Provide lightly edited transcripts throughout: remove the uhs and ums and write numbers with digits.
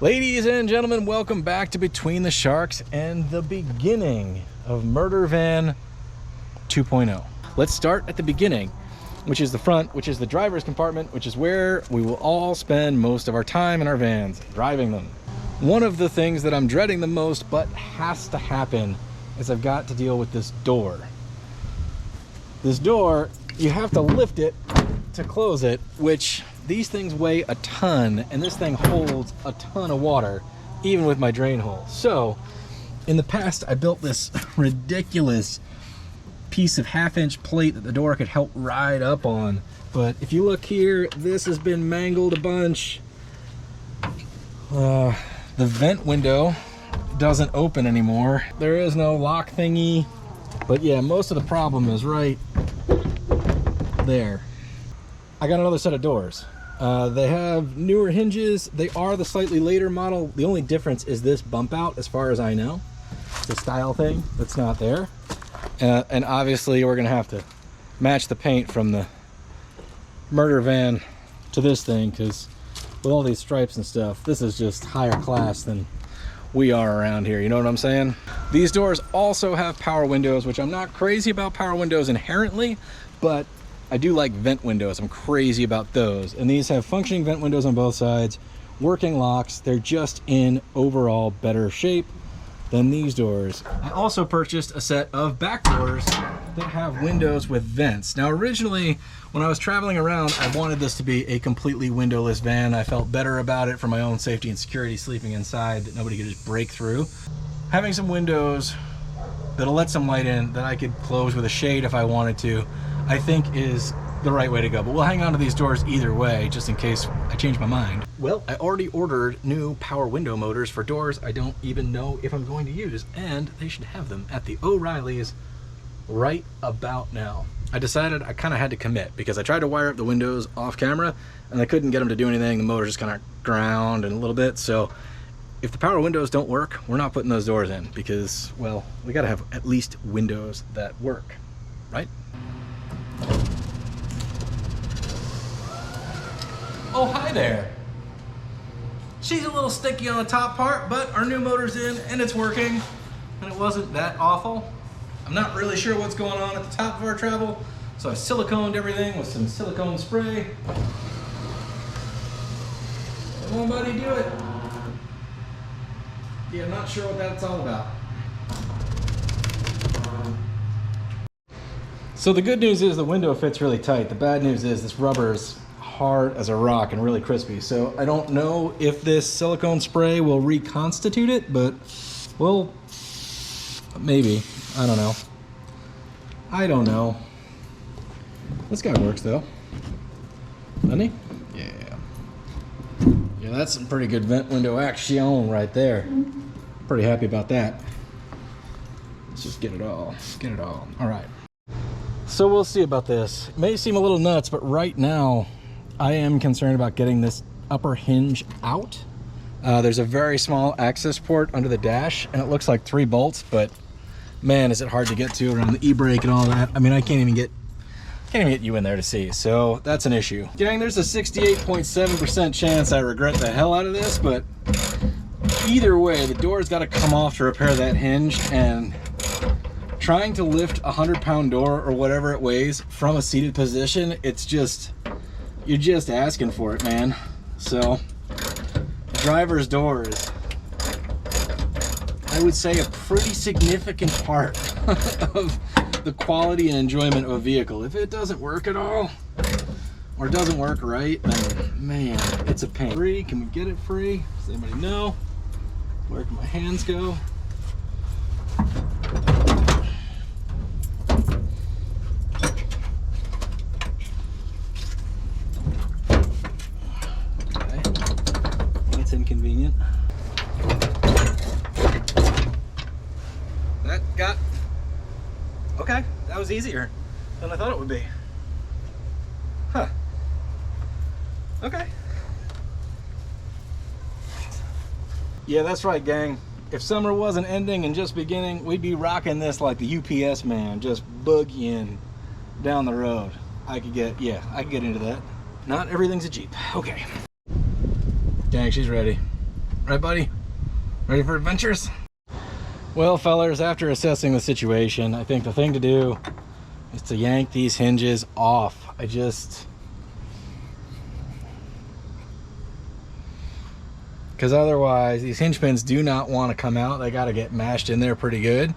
Ladies and gentlemen, welcome back to Between the Sharks and the beginning of Murder Van 2.0. Let's start at the beginning, which is the front, which is the driver's compartment, which is where we will all spend most of our time in our vans, driving them. One of the things that I'm dreading the most, but has to happen, is I've got to deal with this door. This door, you have to lift it to close it, which these things weigh a ton, and this thing holds a ton of water, even with my drain hole. So, in the past, I built this ridiculous piece of half-inch plate that the door could help ride up on. But if you look here, this has been mangled a bunch. The vent window doesn't open anymore. There is no lock thingy. But yeah, most of the problem is right there. I got another set of doors. They have newer hinges. They are the slightly later model. The only difference is this bump out, as far as I know. The style thing that's not there. And obviously we're gonna have to match the paint from the murder van to this thing, because with all these stripes and stuff, this is just higher class than we are around here, you know what I'm saying? These doors also have power windows, which I'm not crazy about power windows inherently, but I do like vent windows. I'm crazy about those. And these have functioning vent windows on both sides, working locks. They're just in overall better shape than these doors. I also purchased a set of back doors that have windows with vents. Now originally, when I was traveling around, I wanted this to be a completely windowless van. I felt better about it for my own safety and security, sleeping inside, that nobody could just break through. Having some windows that'll let some light in that I could close with a shade if I wanted to, I think is the right way to go. But we'll hang on to these doors either way, just in case I change my mind. Well, I already ordered new power window motors for doors I don't even know if I'm going to use, and they should have them at the O'Reilly's right about now. I decided I kind of had to commit, because I tried to wire up the windows off camera and I couldn't get them to do anything. The motor just kind of ground in a little bit. So if the power windows don't work, we're not putting those doors in, because, well, we got to have at least windows that work, right? Oh, hi there. She's a little sticky on the top part, but our new motor's in and it's working, and it wasn't that awful. I'm not really sure what's going on at the top of our travel, so I siliconed everything with some silicone spray. Come on, buddy, do it. Yeah, I'm not sure what that's all about. So the good news is the window fits really tight. The bad news is this rubber is hard as a rock and really crispy. So I don't know if this silicone spray will reconstitute it, but well, maybe. I don't know. I don't know. This guy works though, doesn't he? Yeah. Yeah, that's some pretty good vent window action right there. Pretty happy about that. Let's just get it all. Get it all. All right. So we'll see about this. It may seem a little nuts, but right now I am concerned about getting this upper hinge out. There's a very small access port under the dash, and it looks like 3 bolts, but man, is it hard to get to around the e-brake and all that. I mean, I can't even get you in there to see, so that's an issue. Gang, there's a 68.7% chance I regret the hell out of this, but either way, the door's got to come off to repair that hinge, and trying to lift a 100-pound door or whatever it weighs from a seated position, it's just, you're just asking for it, man. So the driver's door is, I would say, a pretty significant part of the quality and enjoyment of a vehicle. If it doesn't work at all, or doesn't work right, then man, it's a pain. Free? Can we get it free? Does anybody know? Where can my hands go? Inconvenient. That got okay. That was easier than I thought it would be. Huh. Okay. Yeah, that's right, gang. If summer wasn't ending and just beginning, we'd be rocking this like the UPS man, just boogieing down the road. I could get into that. Not everything's a Jeep. Okay. Dang, she's ready. Right, buddy? Ready for adventures? Well, fellers, after assessing the situation, I think the thing to do is to yank these hinges off. Because otherwise these hinge pins do not want to come out. They got to get mashed in there pretty good.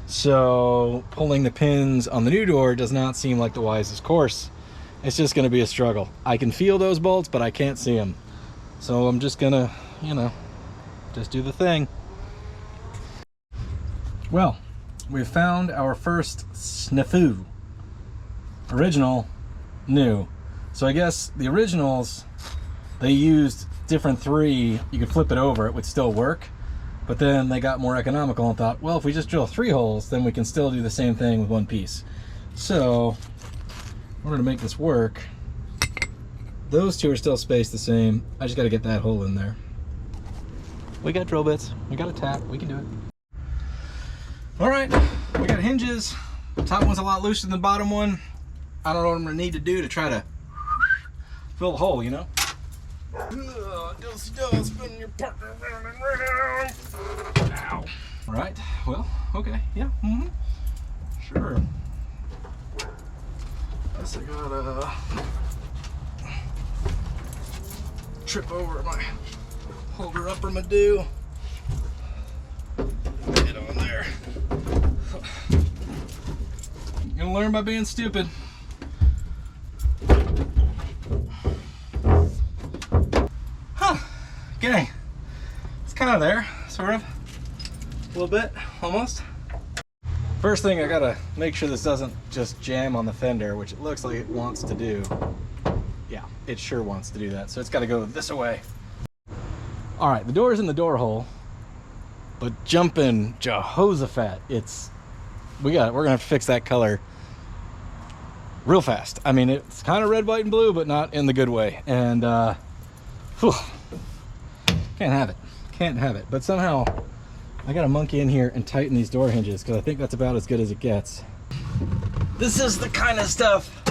So pulling the pins on the new door does not seem like the wisest course. It's just going to be a struggle. I can feel those bolts, but I can't see them. So I'm just gonna, you know, just do the thing. Well, we've found our first snafu. Original, new. So I guess the originals, they used different 3. You could flip it over, it would still work. But then they got more economical and thought, well, if we just drill 3 holes, then we can still do the same thing with 1 piece. So in order to make this work, those 2 are still spaced the same. I just got to get that hole in there. We got drill bits, we got a tap, we can do it. All right, we got hinges. The top one's a lot looser than the bottom one. I don't know what I'm gonna need to do to try to fill the hole, you know? Spin your partner round and round. Ow. All right, well, okay, yeah, sure. Guess I gotta trip over my holder upper Madoo. Get on there. You're gonna learn by being stupid. Huh. Okay. It's kind of there, sort of. A little bit, almost. First thing, I gotta make sure this doesn't just jam on the fender, which it looks like it wants to do. Yeah, it sure wants to do that. So it's gotta go this way. All right, the door's in the door hole, but jumping Jehoshaphat, we're gonna have to fix that color real fast. I mean, it's kind of red, white, and blue, but not in the good way. And whew, can't have it. But somehow I gotta monkey in here and tighten these door hinges because I think that's about as good as it gets. This is the kind of stuff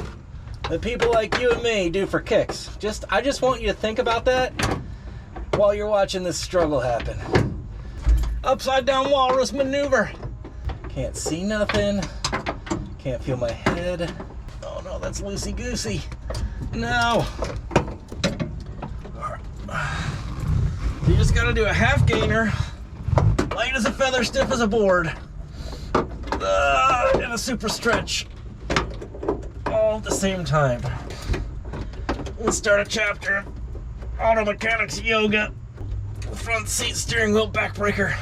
that people like you and me do for kicks. I just want you to think about that while you're watching this struggle happen. Upside down walrus maneuver. Can't see nothing. Can't feel my head. Oh no, that's loosey-goosey. No. All right. You just gotta do a half gainer. Light as a feather, stiff as a board. And a super stretch. All at the same time. Let's start a chapter of auto mechanics yoga. Front seat, steering wheel, backbreaker.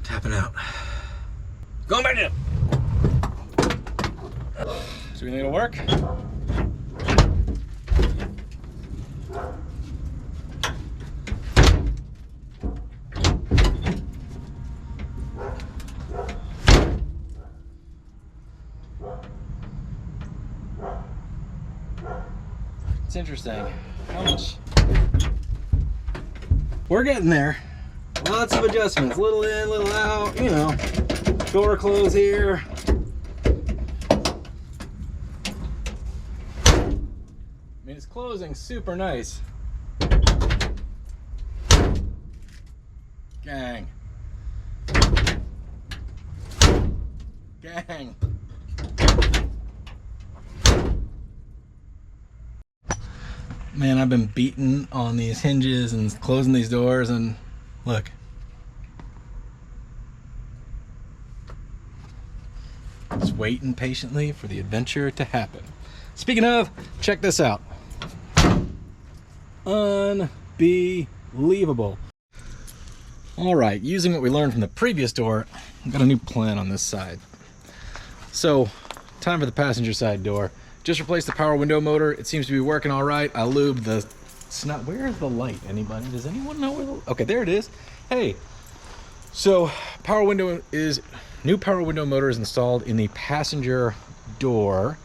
Tapping out. Going back in. So we think it'll work? It's interesting how much we're getting there. Lots of adjustments, little in, little out, you know, door close here. I mean, it's closing super nice. Gang. Gang. Man, I've been beating on these hinges and closing these doors, and look. Just waiting patiently for the adventure to happen. Speaking of, check this out. Unbelievable. All right, using what we learned from the previous door, I've got a new plan on this side. So, time for the passenger side door. Just replaced the power window motor. It seems to be working all right. I lubed the snot. Where's the light? Anybody? Does anyone know where the... Okay, there it is. Hey, so new power window motor is installed in the passenger door.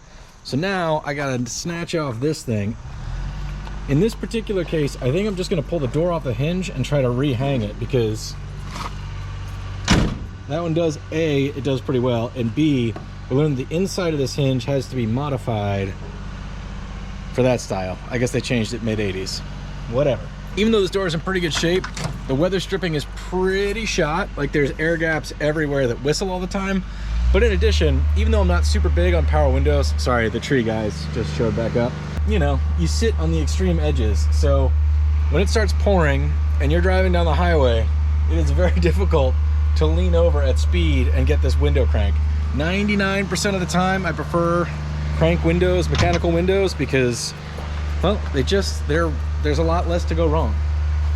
So now I gotta snatch off this thing. In this particular case, I think I'm just gonna pull the door off the hinge and try to rehang it, because that one does A, it does pretty well, and B, we learned the inside of this hinge has to be modified for that style. I guess they changed it mid-80s. Whatever. Even though this door is in pretty good shape, the weather stripping is pretty shot. Like there's air gaps everywhere that whistle all the time. But in addition, even though I'm not super big on power windows, sorry, the tree guys just showed back up. You know, you sit on the extreme edges. So when it starts pouring and you're driving down the highway, it is very difficult to lean over at speed and get this window crank. 99% of the time, I prefer crank windows, mechanical windows, because, well, there's a lot less to go wrong,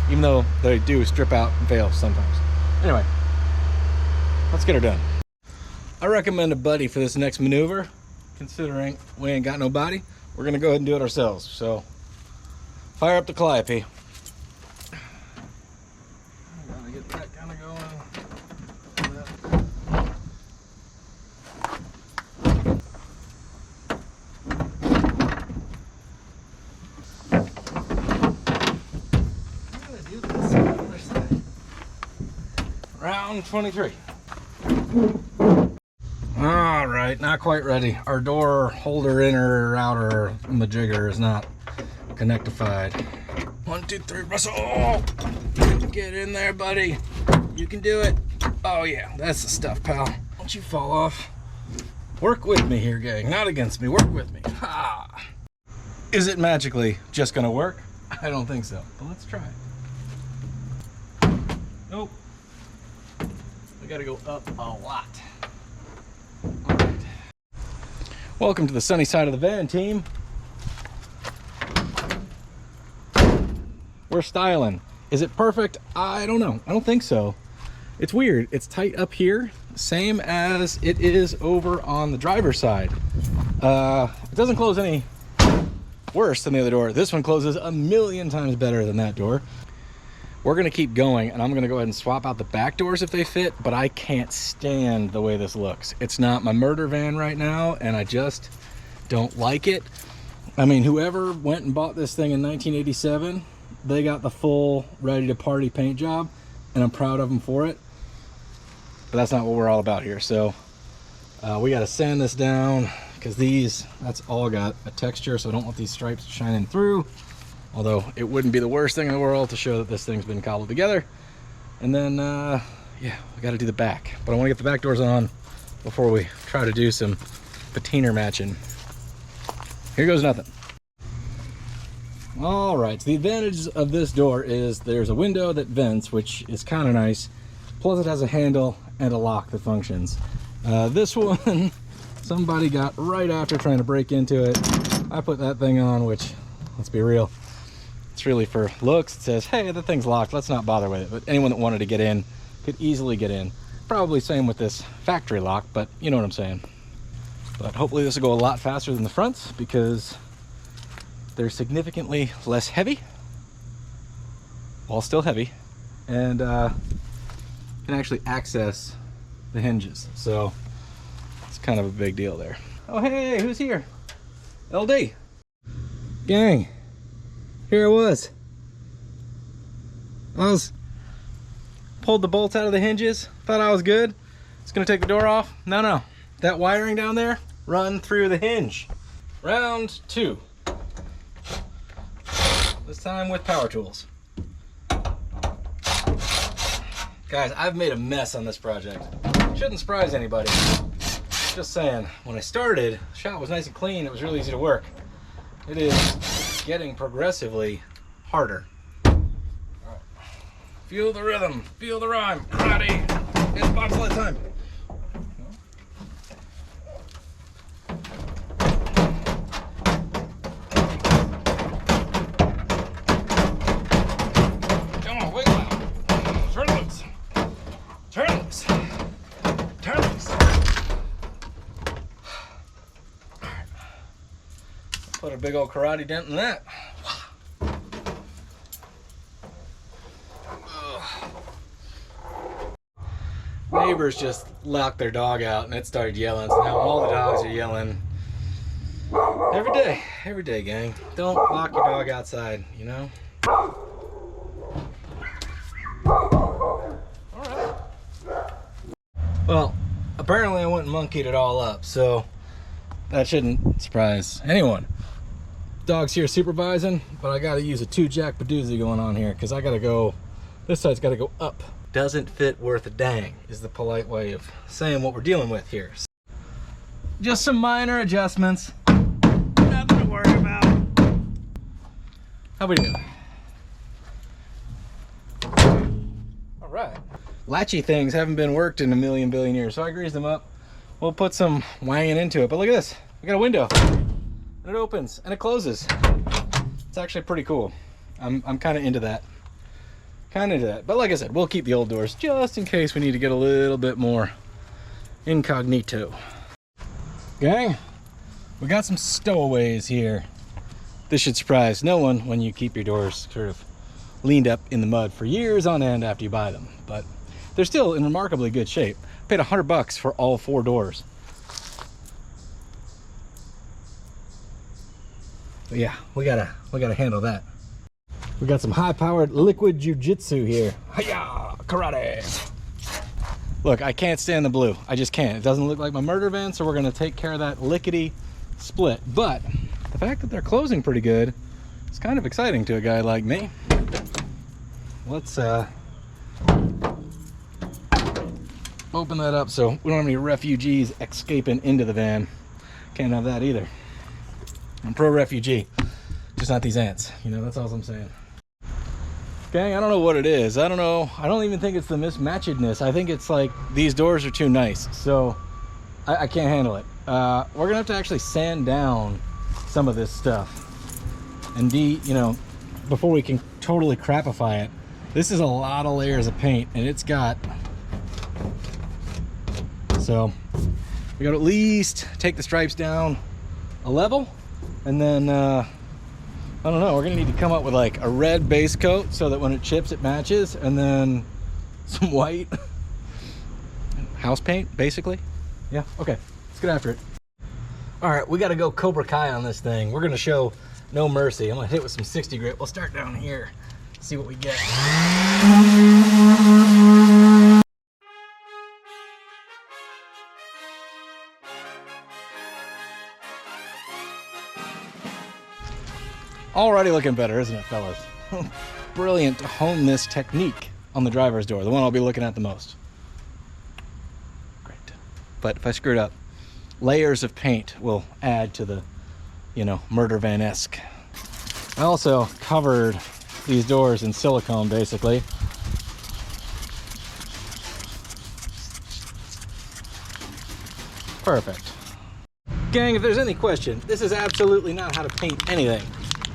even though they do strip out and fail sometimes. Anyway, let's get her done. I recommend a buddy for this next maneuver, considering we ain't got no body. We're gonna go ahead and do it ourselves. So, fire up the Calliope. Gotta get that kind of going. Round 23. All right, not quite ready. Our door holder inner outer majigger is not connectified. 1, 2, 3, Russell. Oh, get in there, buddy. You can do it. Oh yeah, that's the stuff, pal. Don't you fall off. Work with me here, gang. Not against me. Work with me. Ha! Is it magically just gonna work? I don't think so, but let's try it. Nope. We gotta go up a lot. All right. Welcome to the sunny side of the van, team. We're styling. Is it perfect? I don't know. I don't think so. It's weird. It's tight up here, same as it is over on the driver's side. It doesn't close any worse than the other door. This one closes a million times better than that door. We're gonna keep going, and I'm gonna go ahead and swap out the back doors if they fit, but I can't stand the way this looks. It's not my murder van right now, and I just don't like it. I mean, whoever went and bought this thing in 1987, they got the full ready to party paint job, and I'm proud of them for it. But that's not what we're all about here. So we got to sand this down, because that's all got a texture, so I don't want these stripes shining through. Although it wouldn't be the worst thing in the world to show that this thing's been cobbled together. And then, yeah, we got to do the back. But I want to get the back doors on before we try to do some patina matching. Here goes nothing. All right, so the advantage of this door is there's a window that vents, which is kind of nice. Plus it has a handle and a lock that functions. This one, somebody got right after trying to break into it. I put that thing on, which, let's be real, it's really for looks. It says, hey, the thing's locked, let's not bother with it. But anyone that wanted to get in could easily get in. Probably same with this factory lock, but you know what I'm saying. But hopefully this will go a lot faster than the fronts, because they're significantly less heavy, while still heavy, and can actually access the hinges. So it's kind of a big deal there. Oh, hey, who's here? LD. Gang. Here it was. Pulled the bolts out of the hinges. Thought I was good. It's gonna take the door off. No. That wiring down there, run through the hinge. Round 2. This time with power tools. Guys, I've made a mess on this project. Shouldn't surprise anybody. Just saying, when I started, the shop was nice and clean. It was really easy to work. It is getting progressively harder. All right. Feel the rhythm, feel the rhyme. Karate, it's bobsled time. Put a big old karate dent in that. Neighbors just locked their dog out and it started yelling. So now all the dogs are yelling. Every day, gang. Don't lock your dog outside, you know? Alright. Well, apparently I went and monkeyed it all up, so that shouldn't surprise anyone. dog's here supervising, but I gotta use a 2-jack Badoozy going on here because I gotta go, this side's gotta go up. Doesn't fit worth a dang is the polite way of saying what we're dealing with here. Just some minor adjustments. Nothing to worry about. How we doing? All right. Latchy things haven't been worked in a million billion years, so I greased them up. We'll put some wanging into it, but look at this. We got a window, and it opens and it closes. It's actually pretty cool. I'm kind of into that. But like I said, we'll keep the old doors just in case we need to get a little bit more incognito. Gang, we got some stowaways here. This should surprise no one when you keep your doors sort of leaned up in the mud for years on end after you buy them, but they're still in remarkably good shape. Paid $100 for all 4 doors. But yeah, we gotta handle that. We got some high-powered liquid jiu-jitsu here. Hiya! Karate! Look, I can't stand the blue. I just can't. It doesn't look like my murder van, so we're gonna take care of that lickety split. But the fact that they're closing pretty good is kind of exciting to a guy like me. Let's open that up so we don't have any refugees escaping into the van. Can't have that either. I'm pro-refugee, just not these ants. You know, that's all I'm saying. Gang, I don't know what it is. I don't know. I don't even think it's the mismatchedness. I think it's like these doors are too nice, so I can't handle it. We're gonna have to actually sand down some of this stuff and you know, before we can totally crapify it. This is a lot of layers of paint, and it's got, so we gotta at least take the stripes down a level, and then I don't know, we're gonna need to come up with like a red base coat so that when it chips it matches, and then some white house paint basically. Yeah, okay, let's get after it. All right, we gotta go Cobra Kai on this thing. We're gonna show no mercy. I'm gonna hit with some 60 grit. We'll start down here, see what we get. Already looking better, isn't it, fellas? Brilliant to hone this technique on the driver's door, the one I'll be looking at the most. Great. But if I screwed up, layers of paint will add to the, you know, murder van-esque. I also covered these doors in silicone, basically. Perfect. Gang, if there's any question, this is absolutely not how to paint anything.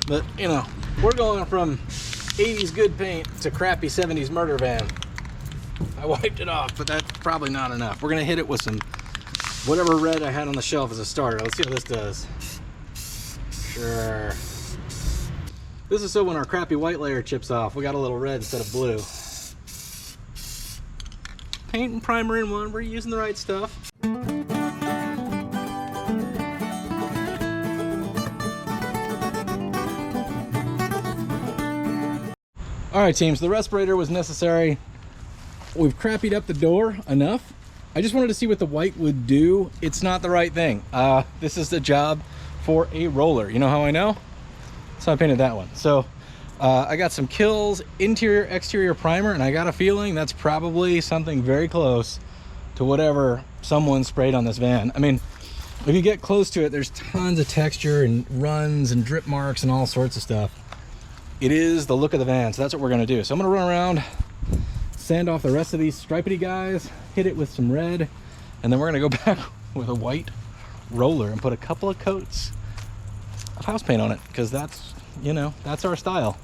But, you know, we're going from 80s good paint to crappy 70s murder van. I wiped it off, but that's probably not enough. We're gonna hit it with some whatever red I had on the shelf as a starter. Let's see what this does. Sure. This is so when our crappy white layer chips off, we got a little red instead of blue. Paint and primer in one, we're using the right stuff. All right, teams, the respirator was necessary. We've crappied up the door enough. I just wanted to see what the white would do. It's not the right thing. This is the job for a roller. You know how I know? So I painted that one. So I got some Kills interior exterior primer, and I got a feeling that's probably something very close to whatever someone sprayed on this van. I mean, if you get close to it, there's tons of texture and runs and drip marks and all sorts of stuff. It is the look of the van, so that's what we're gonna do. So I'm gonna run around, sand off the rest of these stripedy guys, hit it with some red, and then we're gonna go back with a white roller and put a couple of coats of house paint on it, because that's, you know, that's our style.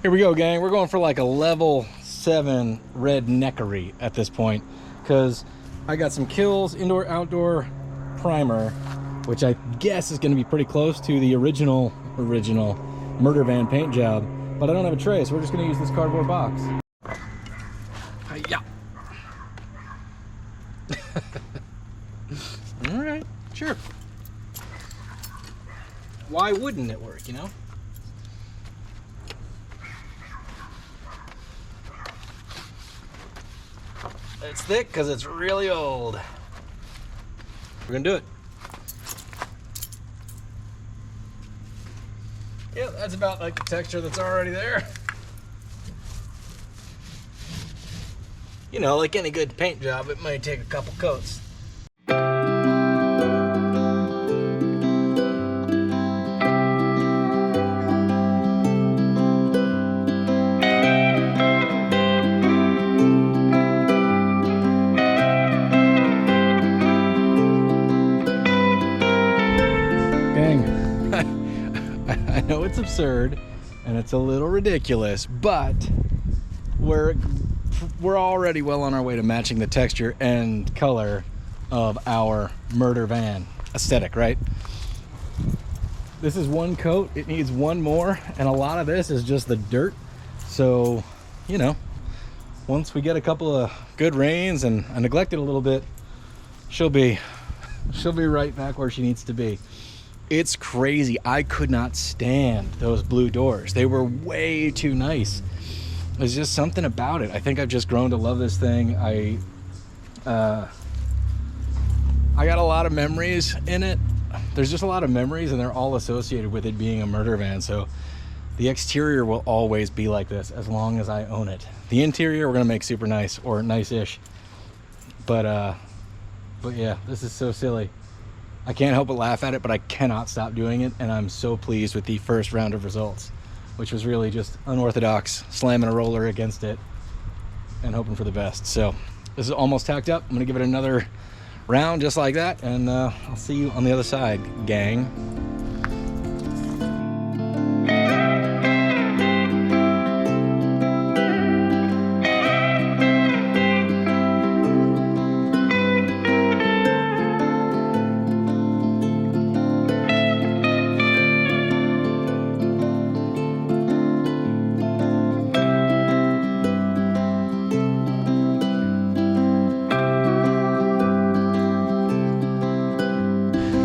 Here we go, gang. We're going for like a level 7 redneckery at this point, because I got some Kills indoor outdoor primer, which I guess is going to be pretty close to the original murder van paint job, but I don't have a tray, so we're just going to use this cardboard box. Hi-ya. All right, sure. Why wouldn't it work, you know? It's thick because it's really old. We're gonna do it. Yeah, that's about like the texture that's already there. You know, like any good paint job, it might take a couple coats. I know it's absurd and it's a little ridiculous, but we're already well on our way to matching the texture and color of our murder van aesthetic, right? This is one coat, it needs one more, and a lot of this is just the dirt. So, you know, once we get a couple of good rains and I neglect it a little bit, she'll be right back where she needs to be. It's crazy. I could not stand those blue doors. They were way too nice. There's just something about it. I think I've just grown to love this thing. I got a lot of memories in it. There's just a lot of memories, and they're all associated with it being a murder van. So the exterior will always be like this as long as I own it. The interior we're gonna make super nice, or nice-ish. But yeah, this is so silly. I can't help but laugh at it, but I cannot stop doing it, and I'm so pleased with the first round of results, which was really just unorthodox, slamming a roller against it and hoping for the best. So this is almost tacked up. I'm gonna give it another round just like that, and I'll see you on the other side, gang.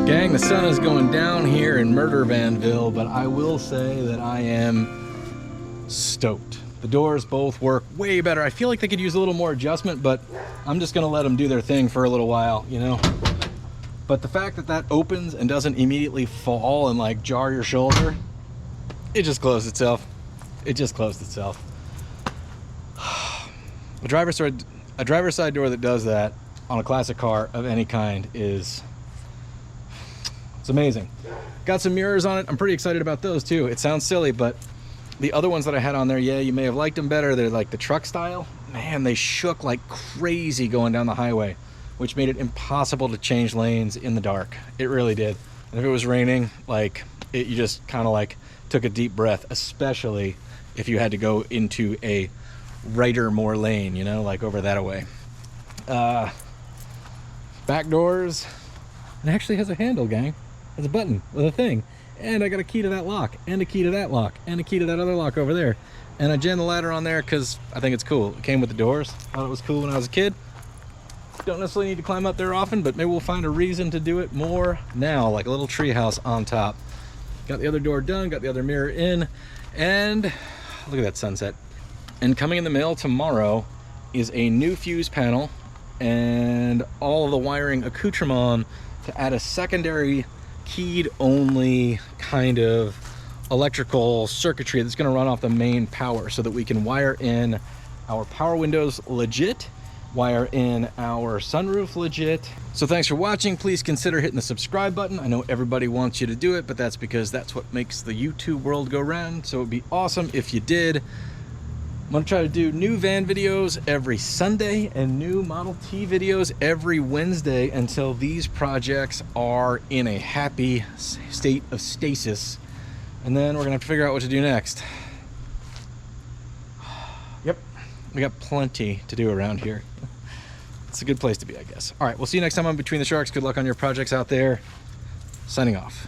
Gang, the sun is going down here in Murder Vanville, but I will say that I am stoked. The doors both work way better. I feel like they could use a little more adjustment, but I'm just gonna let them do their thing for a little while, you know? But the fact that that opens and doesn't immediately fall and like jar your shoulder, it just closed itself. It just closed itself. A driver's side door that does that on a classic car of any kind is, it's amazing. Got some mirrors on it. I'm pretty excited about those too. It sounds silly, but the other ones that I had on there, yeah, you may have liked them better. They're like the truck style. Man, they shook like crazy going down the highway, which made it impossible to change lanes in the dark. It really did. And if it was raining, like you just kind of like took a deep breath, especially if you had to go into a righter more lane, you know, like over that way. Back doors. It actually has a handle, gang. Has a button with a thing, and I got a key to that lock, and a key to that lock, and a key to that other lock over there. And I jammed the ladder on there because I think it's cool. It came with the doors. Thought it was cool when I was a kid. Don't necessarily need to climb up there often, but maybe we'll find a reason to do it more now, like a little tree house on top. Got the other door done, got the other mirror in, and look at that sunset. And coming in the mail tomorrow is a new fuse panel and all of the wiring accoutrement to add a secondary keyed only kind of electrical circuitry that's going to run off the main power so that we can wire in our power windows legit, wire in our sunroof legit. So thanks for watching. Please consider hitting the subscribe button. I know everybody wants you to do it, but that's because that's what makes the YouTube world go round. So it'd be awesome if you did. I'm gonna try to do new van videos every Sunday and new Model T videos every Wednesday until these projects are in a happy state of stasis. And then we're gonna have to figure out what to do next. Yep, we got plenty to do around here. It's a good place to be, I guess. All right, we'll see you next time on Between the Sharks. Good luck on your projects out there. Signing off.